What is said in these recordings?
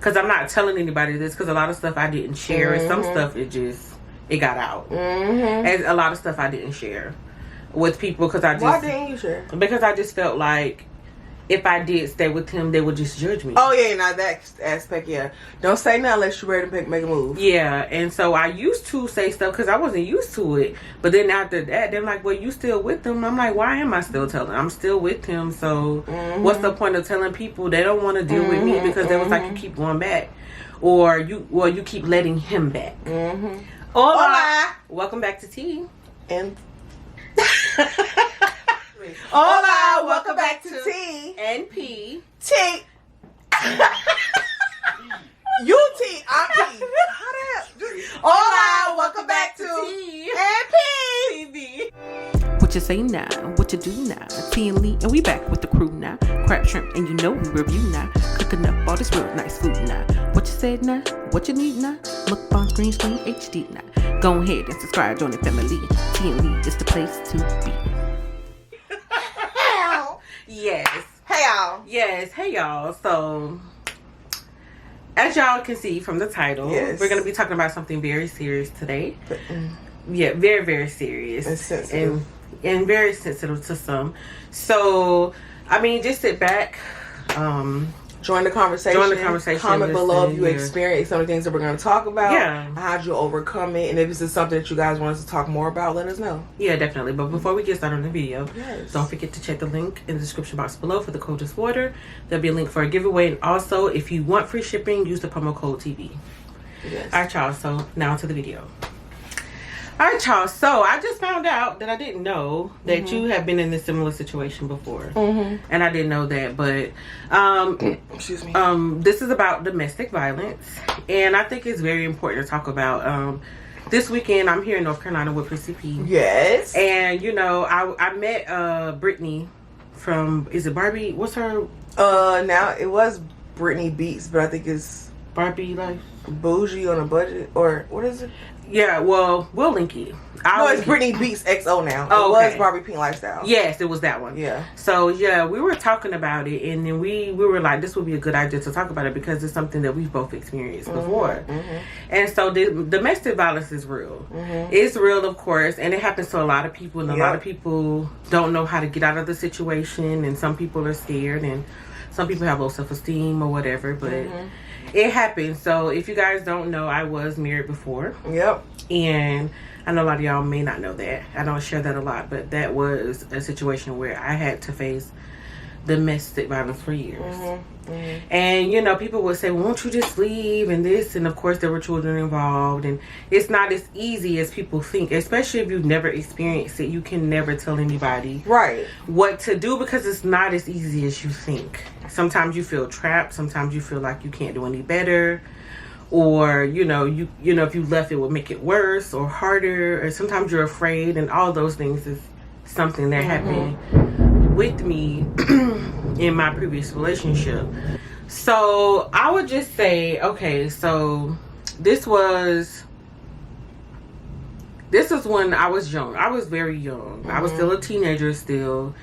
because I'm not telling anybody this, because a lot of stuff I didn't share, and some stuff it got out, and a lot of stuff I didn't share with people because I just. Why didn't you share? Because I just felt like if I did stay with him, they would just judge me. Oh yeah, not that aspect. Yeah, don't say nothing unless you're ready to make a move. Yeah, and so I used to say stuff because I wasn't used to it. But then after that, they're like, "Well, you still with him?" I'm like, "Why am I still telling? I'm still with him. So what's the point of telling people they don't want to deal with me because they was like, you keep going back, or you keep letting him back." Hola, welcome back to T and. Hola, welcome back to T and P. T. You T, I'm P. How the hell? Hola, welcome back to T and P. What you say now? What you do now? T and Lee, and we back with the crew now. Crab shrimp, and you know we review now. Cooking up all this real nice food now. What you said now? What you need now? Look on screen HD now. Go ahead and subscribe, join the family. T and Lee is the place to be. Yes. Hey y'all. Yes. Hey y'all. So, as y'all can see from the title, we're going to be talking about something very serious today. Yeah, very, very serious. And sensitive. And very sensitive to some. So, I mean, just sit back. Join the conversation. Comment below if you experience some of the things that we're going to talk about. Yeah. How'd you overcome it? And if this is something that you guys want us to talk more about, let us know. Yeah, definitely. But before we get started on the video, don't forget to check the link in the description box below for the coldest water. There'll be a link for a giveaway. And also, if you want free shipping, use the promo code TV. Yes. All right, y'all. So, now to the video. All right, y'all. So, I just found out that I didn't know that you have been in a similar situation before. And I didn't know that. But, excuse me. This is about domestic violence. And I think it's very important to talk about. This weekend, I'm here in North Carolina with Prissy P. Yes. And, you know, I met Brittany from, is it Barbie? What's her? Now, it was Brittany Beats, but I think it's Barbie Life? Bougie on a Budget, or what is it? Yeah, well, we'll link it. No, it's Brittany Beats XO now. Oh, it okay. was Barbie Pink Lifestyle. Yes, it was that one. Yeah. So, yeah, we were talking about it, and then we were like, this would be a good idea to talk about it because it's something that we've both experienced before. And so, the domestic violence is real. It's real, of course, and it happens to a lot of people, and a lot of people don't know how to get out of the situation, and some people are scared, and some people have low self-esteem or whatever, but it happens. So, if you guys don't know, I was married before. Yep. And I know a lot of y'all may not know that. I don't share that a lot, but that was a situation where I had to face domestic violence for years. And, you know, people would say, well, won't you just leave and this? And, of course, there were children involved. And it's not as easy as people think, especially if you've never experienced it. You can never tell anybody what to do because it's not as easy as you think. Sometimes you feel trapped. Sometimes you feel like you can't do any better. Or, you know, if you left, it would make it worse or harder. Or sometimes you're afraid. And all those things is something that happened with me in my previous relationship. So I would just say, okay, so this was when I was young. I was very young. I was still a teenager still.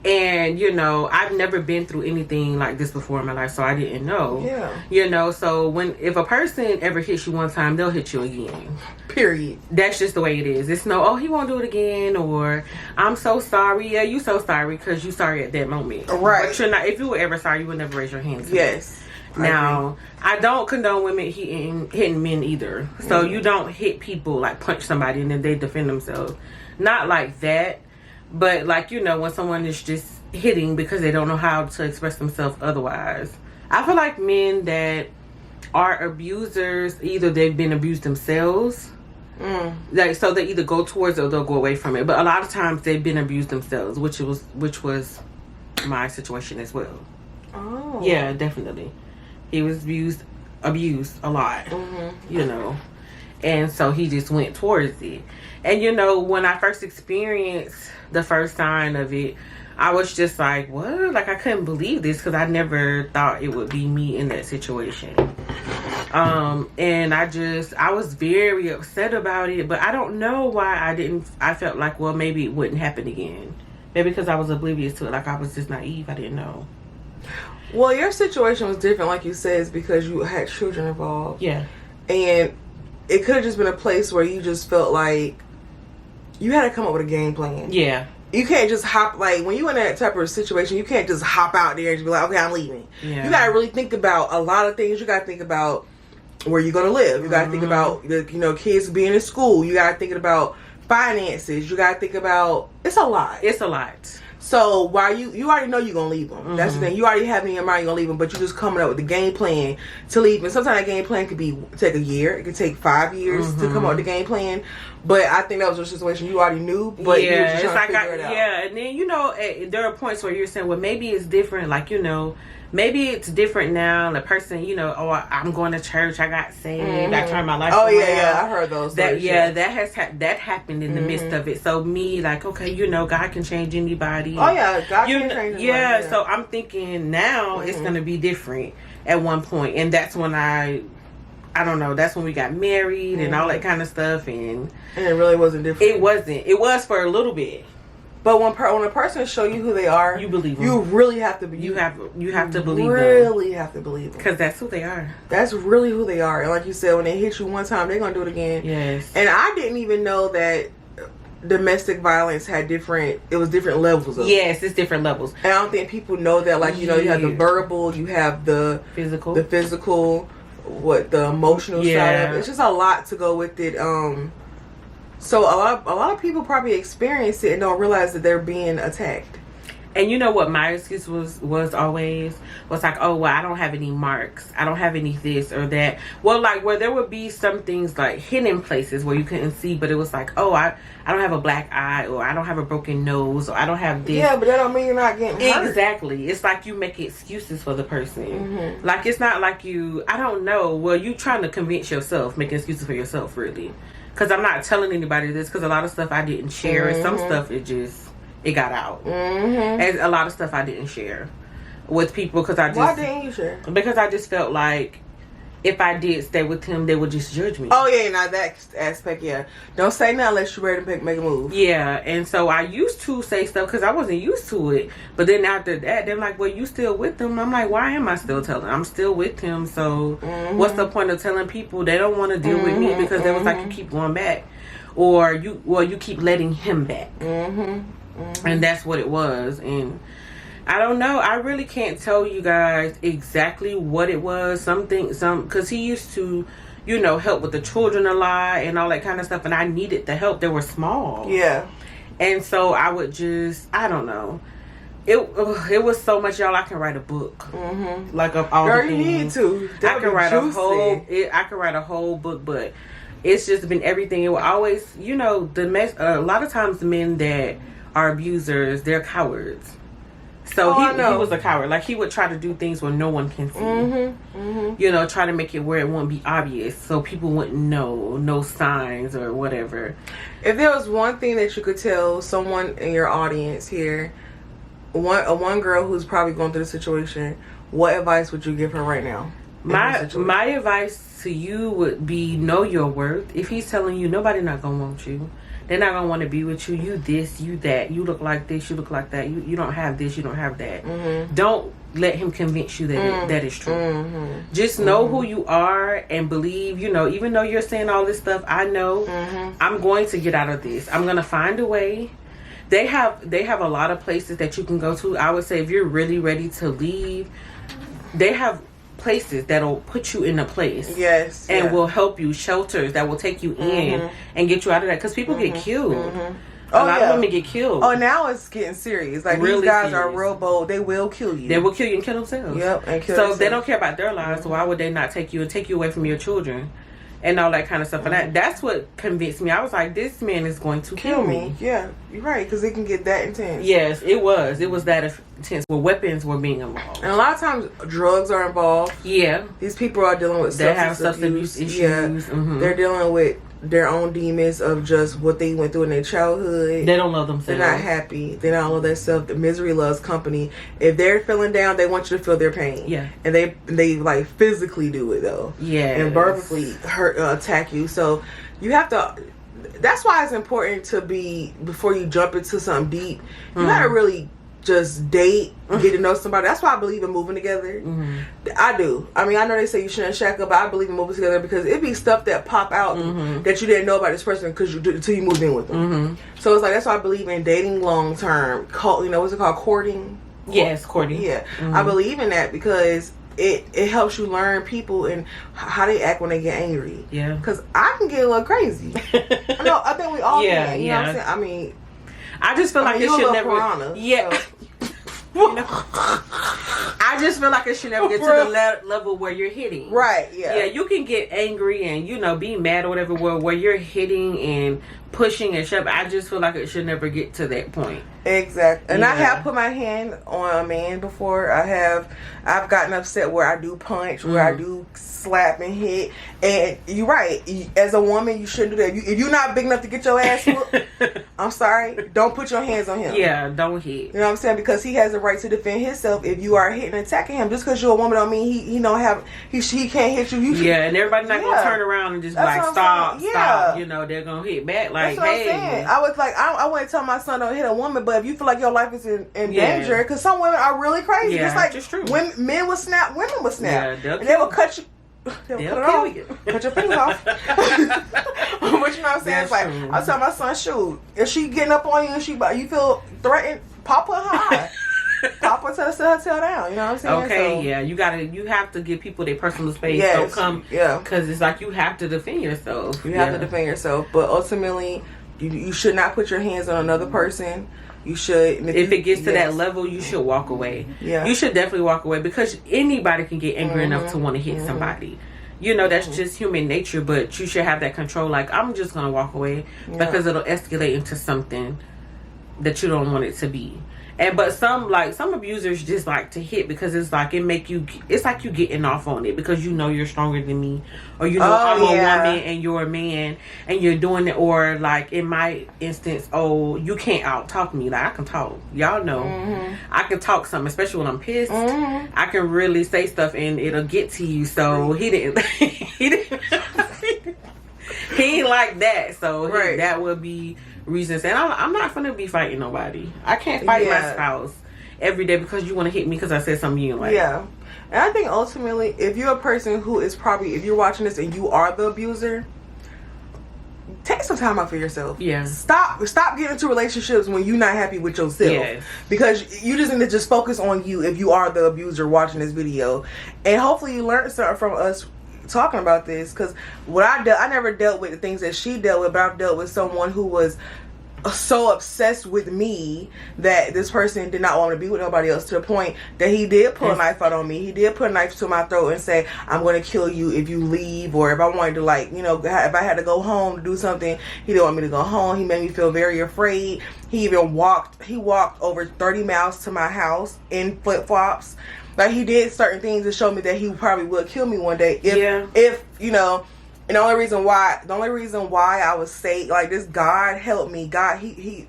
And, you know, I've never been through anything like this before in my life, so I didn't know. Yeah. You know, so if a person ever hits you one time, they'll hit you again. Period. That's just the way it is. It's no, oh, he won't do it again, or I'm so sorry. Yeah, you so sorry because you sorry at that moment. Right. But you're not, if you were ever sorry, you would never raise your hands. Yes. Now, I don't condone women hitting men either. So you don't hit people, like punch somebody and then they defend themselves. Not like that. But, like, you know, when someone is just hitting because they don't know how to express themselves otherwise. I feel like men that are abusers, either they've been abused themselves. Like, so they either go towards it or they'll go away from it. But a lot of times they've been abused themselves, which was my situation as well. Oh. Yeah, definitely. He was abused a lot, you know. And so he just went towards it. And, you know, when I first experienced the first sign of it, I was just like, what? Like, I couldn't believe this because I never thought it would be me in that situation. And I was very upset about it, but I don't know why I felt like, well, maybe it wouldn't happen again. Maybe because I was oblivious to it. Like, I was just naive. I didn't know. Well, your situation was different, like you said, is because you had children involved. Yeah. And it could have just been a place where you just felt like you had to come up with a game plan. Yeah. You can't just hop, like, when you're in that type of situation, you can't just hop out there and just be like, okay, I'm leaving. Yeah. You got to really think about a lot of things. You got to think about where you're going to live. You got to think about, the, you know, kids being in school. You got to think about finances. You got to think about, it's a lot. It's a lot. So while you already know you're gonna leave them. That's the thing. You already have in your mind you're gonna leave them, but you're just coming up with the game plan to leave. And sometimes that game plan could take a year. It could take 5 years to come up with the game plan. But I think that was a situation you already knew, but you were just trying to figure it out. Yeah, and then, you know, there are points where you're saying, well, maybe it's different. Like, you know, maybe it's different now. The person, you know, oh, I'm going to church. I got saved. I turned my life around. Yeah. I heard those. That that happened in the midst of it. So me, like, okay, you know, God can change anybody. Oh yeah, God can change anybody. Yeah, so I'm thinking now it's gonna be different at one point, and that's when I don't know. That's when we got married and all that kind of stuff, and it really wasn't different. It wasn't. It was for a little bit. But when a person show you who they are, you believe them. You really have to be. You have to believe them. Really have to believe them, because that's who they are. That's really who they are. And like you said, when they hit you one time, they're gonna do it again. Yes. And I didn't even know that domestic violence had different levels of it. Yes, it's different levels. And I don't think people know that. Like, you know, you have the verbal, you have the physical, the emotional side of it. It's just a lot to go with it. So a lot of people probably experience it and don't realize that they're being attacked. And you know what my excuse was always like, oh, well, I don't have any marks. I don't have any this or that. Well, like, where there would be some things like hidden places where you couldn't see, but it was like, oh, I don't have a black eye, or I don't have a broken nose, or I don't have this. Yeah, but that don't mean you're not getting hurt. Exactly. It's like you make excuses for the person. Like, it's not like I don't know. Well, you trying to convince yourself, making excuses for yourself, really. Because I'm not telling anybody this, because a lot of stuff I didn't share, and some stuff it got out. And a lot of stuff I didn't share with people because I just... Why didn't you share? Because I just felt like if I did stay with him, they would just judge me. Oh, yeah, now that aspect, yeah. Don't say nothing unless you're ready to make a move. Yeah, and so I used to say stuff because I wasn't used to it. But then after that, they're like, well, you still with him? I'm like, why am I still telling? I'm still with him, so what's the point of telling people? They don't want to deal with me because they was like, you keep going back. Or you keep letting him back. And that's what it was. And I don't know. I really can't tell you guys exactly what it was. Because he used to, you know, help with the children a lot and all that kind of stuff. And I needed the help. They were small. Yeah. And so I would just, I don't know. It was so much, y'all. I can write a book. Like of all the things. You need to. I could write a whole book, but it's just been everything. It will always, you know, a lot of times the men that are abusers, they're cowards. So he was a coward. Like, he would try to do things where no one can see. You know, try to make it where it won't be obvious, so people wouldn't know, no signs or whatever. If there was one thing that you could tell someone in your audience here, one girl who's probably going through the situation, what advice would you give her right now? My advice to you would be, know your worth. If he's telling you nobody not gonna want you, they're not gonna want to be with you. You this, you that. You look like this, you look like that. You don't have this, you don't have that. Don't let him convince you that that is true. Just know who you are and believe. You know, even though you're saying all this stuff, I know I'm going to get out of this. I'm gonna find a way. They have a lot of places that you can go to. I would say if you're really ready to leave, they have places that'll put you in a place, and will help you, shelters that will take you in and get you out of that, because people get killed. A lot of women get killed. Oh, now it's getting serious. Like, really, these guys are real bold. They will kill you. They will kill you and kill themselves. And kill themselves. They don't care about their lives. So why would they not take you and take you away from your children and all that kind of stuff? And that's what convinced me. I was like, this man is going to kill me. Yeah, you're right, because it can get that intense. Yes, it was that intense, where weapons were being involved, and a lot of times drugs are involved. These people are dealing with substance abuse issues. They're dealing with their own demons of just what they went through in their childhood. They don't love themselves. They're not happy. They don't love themselves. The misery loves company. If they're feeling down, they want you to feel their pain. And they like physically do it though. And verbally hurt, attack you. So you have to. That's why it's important to be, before you jump into something deep, you gotta really just date, get to know somebody. That's why I believe in moving together. I do. I mean, I know they say you shouldn't shack up, but I believe in moving together because it be stuff that pop out that you didn't know about this person because until you moved in with them. So it's like, that's why I believe in dating long term. You know, what's it called? Courting? Yes, courting. Yeah. I believe in that because it helps you learn people and how they act when they get angry. Yeah. Because I can get a little crazy. I think we all can. You know what I'm saying? I mean, I just feel like it should never. Piranha, yeah. So. You know? I just feel like it should never get to the level where you're hitting. Right, yeah. Yeah, you can get angry and, you know, be mad or whatever where you're hitting and pushing and shoving. I just feel like it should never get to that point. Exactly. And I have put my hand on a man before. I've gotten upset where I do punch, where I do slap and hit. And you're right. As a woman, you shouldn't do that. If you're not big enough to get your ass whooped, I'm sorry, don't put your hands on him. Yeah, don't hit. You know what I'm saying? Because he has the right to defend himself. If you are hitting and attacking him, just because you're a woman don't mean he can't hit you. And everybody's not gonna turn around and just That's like stop. You know, they're gonna hit back. Like, that's what I'm saying. I was like, I wouldn't tell my son don't hit a woman, but if you feel like your life is in danger, because some women are really crazy. Yeah, just like just true. Men will snap, women will snap, Yeah, and they will cut you. They'll kill you. Cut your fingers off. But you know what I'm saying? It's like, I tell my son, shoot, if she getting up on you and you feel threatened, pop her high. Pop her till her tail down. You know what I'm saying? Okay, so, yeah. You have to give people their personal space. Yes, Don't come. Yeah. Because it's like you have to defend yourself. You have to defend yourself. But ultimately, you should not put your hands on another person. You should. If it gets to that level, you should walk away. Yeah. You should definitely walk away because anybody can get angry enough to want to hit somebody. You know, that's just human nature, but you should have that control. Like, I'm just going to walk away because it'll escalate into something that you don't want it to be. But some abusers just like to hit because it's like it's like you getting off on it because you know you're stronger than me, or you know I'm a woman and you're a man and you're doing it, or like in my instance, you can't out talk me. Like, I can talk, y'all know, I can talk something, especially when I'm pissed. I can really say stuff and it'll get to you. So he didn't he ain't like that. So that would be reasons, and I'm not gonna be fighting nobody. I can't fight my spouse every day because you want to hit me because I said something you didn't like. Yeah, and I think ultimately, if you're a person who is if you're watching this and you are the abuser, take some time out for yourself. Yeah. Stop getting into relationships when you're not happy with yourself. Yes. Because you just need to just focus on you if you are the abuser watching this video, and hopefully you learn something from us talking about this, because I never dealt with the things that she dealt with, but I've dealt with someone who was so obsessed with me that this person did not want to be with nobody else, to the point that he did pull a knife out on me. He did put a knife to my throat and say, I'm going to kill you if you leave, or if I wanted to, like, you know, if I had to go home to do something, he didn't want me to go home. He made me feel very afraid. He even walked over 30 miles to my house in flip-flops. Like, he did certain things to show me that he probably would kill me one day if you know. And the only reason why I was safe, like, this, God helped me. God, he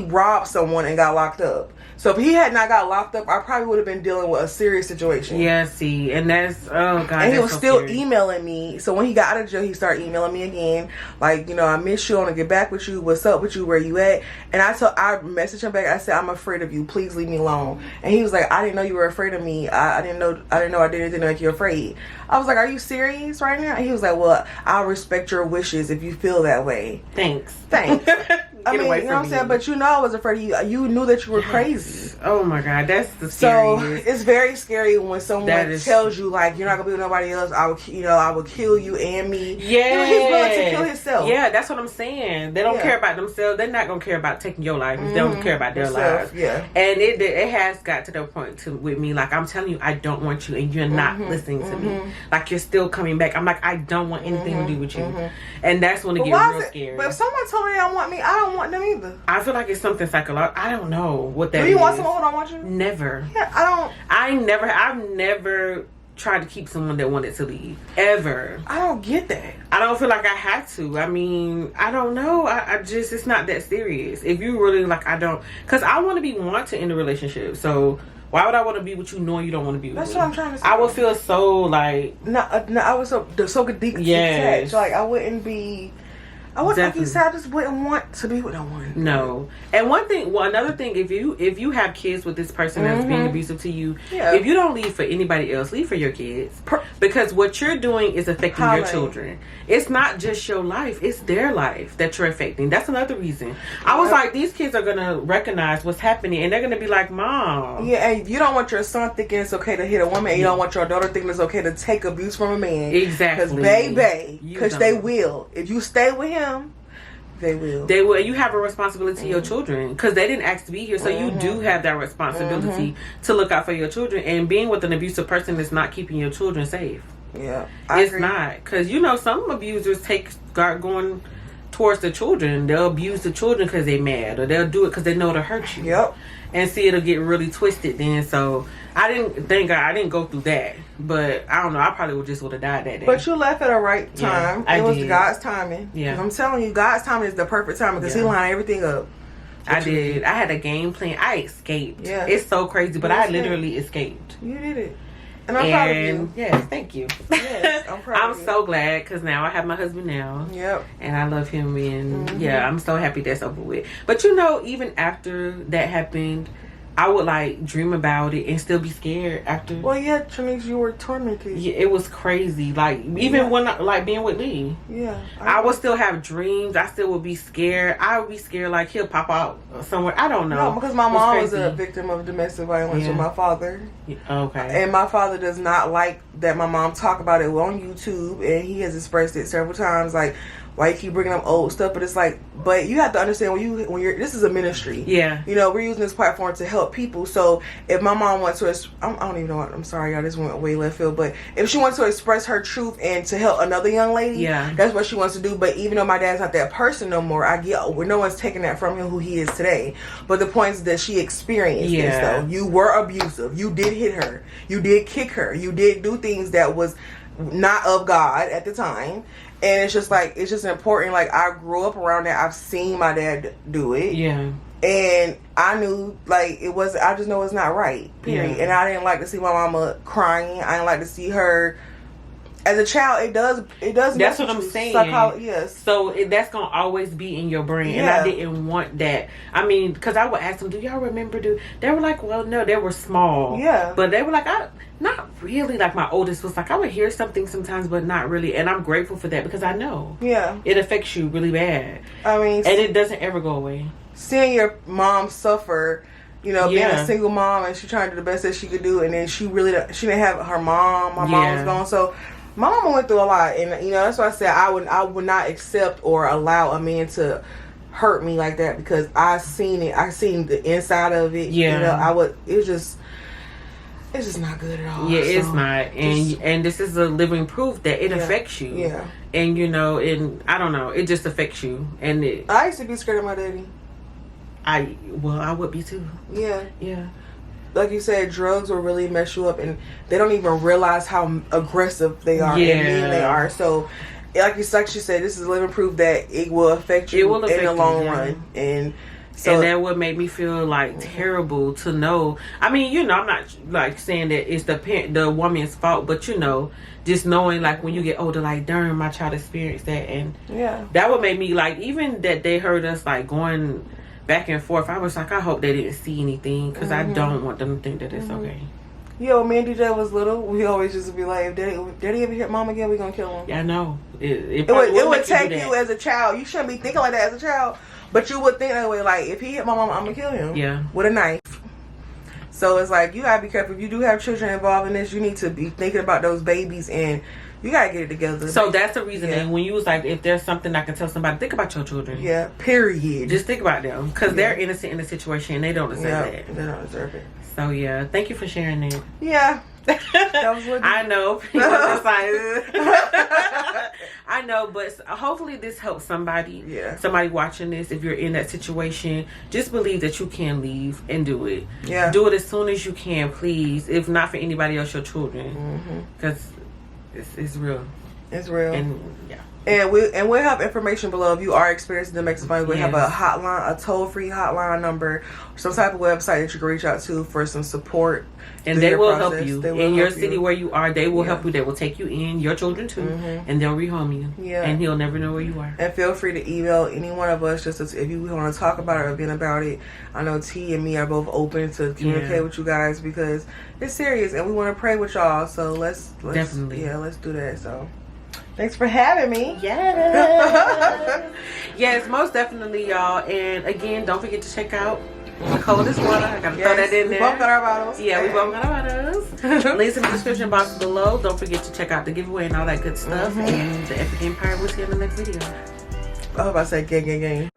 robbed someone and got locked up. So if he had not got locked up, I probably would have been dealing with a serious situation. Yeah, see, and that's, oh God. And he was so still scary. emailing me. So when he got out of jail, he started emailing me again. Like, you know, I miss you. I want to get back with you. What's up with you? Where you at? And I messaged him back. I said, I'm afraid of you. Please leave me alone. And he was like, I didn't know you were afraid of me. I didn't know I did anything to make you afraid. I was like, are you serious right now? And he was like, well, I'll respect your wishes if you feel that way. Thanks. I mean, you know what I'm saying? But you know I was afraid of you. You knew that you were crazy. Oh my God, that's the scariest. So it's very scary when someone tells you, like, you're not gonna be with nobody else. I will kill you and me. Yeah, you know, he's willing to kill himself. Yeah, that's what I'm saying. They don't care about themselves. They're not gonna care about taking your life. They don't care about their lives. Yeah, and it has got to the point with me. Like, I'm telling you, I don't want you, and you're not listening to me. Like, you're still coming back. I'm like, I don't want anything to do with you, and that's when it gets real scary. But if someone told me they don't want me, I don't want them either. I feel like it's something psychological. I don't know what that is. Do you want someone who don't want you? Never. Yeah, I've never tried to keep someone that wanted to leave. Ever. I don't get that. I don't feel like I had to. I mean, I don't know. I just, it's not that serious. If you really, like, because I want to be wanted in a relationship. So why would I want to be with you knowing you don't want to be with me? That's what I'm trying to say. I would feel so, like... No, I was so deeply attached. Like, I wouldn't be... I would like you said, I just wouldn't want to be with no one. No. And another thing, if you have kids with this person that's being abusive to you, if you don't leave for anybody else, leave for your kids. Because what you're doing is affecting your children. It's not just your life, it's their life that you're affecting. That's another reason. I was like, these kids are gonna recognize what's happening and they're gonna be like, Mom. Yeah, and you don't want your son thinking it's okay to hit a woman, and you don't want your daughter thinking it's okay to take abuse from a man. Exactly. Because baby, because they will. If you stay with him, they will. They will. You have a responsibility to your children because they didn't ask to be here. So you do have that responsibility to look out for your children. And being with an abusive person is not keeping your children safe. Yeah, it's not. Because, you know, some abusers start going towards the children. They'll abuse the children because they're mad. Or they'll do it because they know it'll hurt you. Yep. And see, it'll get really twisted then. So I didn't go through that. But I don't know. I probably would have died that day. But you left at the right time. Yeah, it was God's timing. Yeah. I'm telling you, God's timing is the perfect timing because He lined everything up. I did. I had a game plan. I escaped. Yeah. It's so crazy, but I literally escaped. You did it. And I'm proud of you. Yes, thank you. Yes, I'm proud of you. I'm so glad because now I have my husband now. Yep. And I love him. And yeah, I'm so happy that's over with. But you know, even after that happened, I would like dream about it and still be scared after. Well, yeah, Trinice, you were tormented. Yeah, it was crazy. Like even when like being with Lee. Yeah. I would still have dreams. I still would be scared. I would be scared like he'll pop out somewhere. I don't know. No, because my mom was a victim of domestic violence with my father. Okay. And my father does not like that my mom talk about it on YouTube, and he has expressed it several times, like, why you keep bringing up old stuff. But it's like, but you have to understand when you're this is a ministry. Yeah. You know, we're using this platform to help people. So if my mom wants to, I don't even know what, I'm sorry, y'all, this went way left field. But if she wants to express her truth and to help another young lady, that's what she wants to do. But even though my dad's not that person no more, I get where no one's taking that from him who he is today. But the point is that she experienced this though. You were abusive. You did hit her. You did kick her. You did do things that was not of God at the time. And it's just like, it's just important. Like, I grew up around that. I've seen my dad do it. Yeah. And I knew, like, it was, I just know it's not right. Period. Yeah. And I didn't like to see my mama crying. I didn't like to see her. As a child, it does. That's what I'm saying. Yes. So that's gonna always be in your brain, and I didn't want that. I mean, because I would ask them, "Do y'all remember?" They were like, "Well, no, they were small." Yeah. But they were like, not really. Like my oldest was like, I would hear something sometimes, but not really. And I'm grateful for that because I know. Yeah. It affects you really bad. I mean, and it doesn't ever go away. Seeing your mom suffer. You know, being a single mom, and she tried to do the best that she could do, and then she didn't have her mom. My mom was gone, so my mama went through a lot, and you know that's why I said I would not accept or allow a man to hurt me like that because I seen it. I seen the inside of it. Yeah, you know, it's just not good at all. Yeah, it's not, and this is a living proof that it affects you. Yeah, and you know, and I don't know, it just affects you. And I used to be scared of my daddy. I would be too. Yeah. Yeah. Like you said, drugs will really mess you up, and they don't even realize how aggressive they are and mean they are. So, like she said, this is living proof that it will affect you in the long run. And so, and that would make me feel like terrible to know. I mean, you know, I'm not like saying that it's the woman's fault, but you know, just knowing like when you get older, like darn, my child experienced that, and that would make me like, even that they heard us like going back and forth, I was like, I hope they didn't see anything because I don't want them to think that it's okay. Yeah, when me and DJ was little, we always just be like, if daddy ever hit mom again, we gonna kill him. Yeah, I know. It would take you as a child. You shouldn't be thinking like that as a child, but you would think that way. Like, if he hit my mom, I'm gonna kill him. Yeah, with a knife. So it's like, you gotta be careful. If you do have children involved in this, you need to be thinking about those babies, and you gotta get it together. So that's the reason. And when you was like, if there's something I can tell somebody, think about your children. Yeah, period. Just think about them because they're innocent in the situation and they don't deserve that. They don't deserve it. So yeah, thank you for sharing that. Yeah. That was I know. I know, but hopefully this helps somebody. Yeah. Somebody watching this, if you're in that situation, just believe that you can leave and do it. Yeah. Do it as soon as you can, please. If not for anybody else, your children. Because it's real. It's real. And yeah. And we'll have information below if you are experiencing domestic violence. We'll have a hotline, a toll-free hotline number, some type of website that you can reach out to for some support. And they will help you in your city where you are. They will help you. They will take you in, your children too, and they'll rehome you. Yeah. And he'll never know where you are. And feel free to email any one of us just if you want to talk about it or vent about it. I know T and me are both open to communicate with you guys because it's serious and we want to pray with y'all. So let's definitely let's do that. So. Thanks for having me. Yes. Yes, most definitely, y'all. And again, don't forget to check out the coldest water. I gotta throw that in there. We both got our bottles. Yeah, we both got our bottles. Links in the description box below. Don't forget to check out the giveaway and all that good stuff. And the Epic Empire. We'll see you in the next video. I hope I said gang, gang, gang.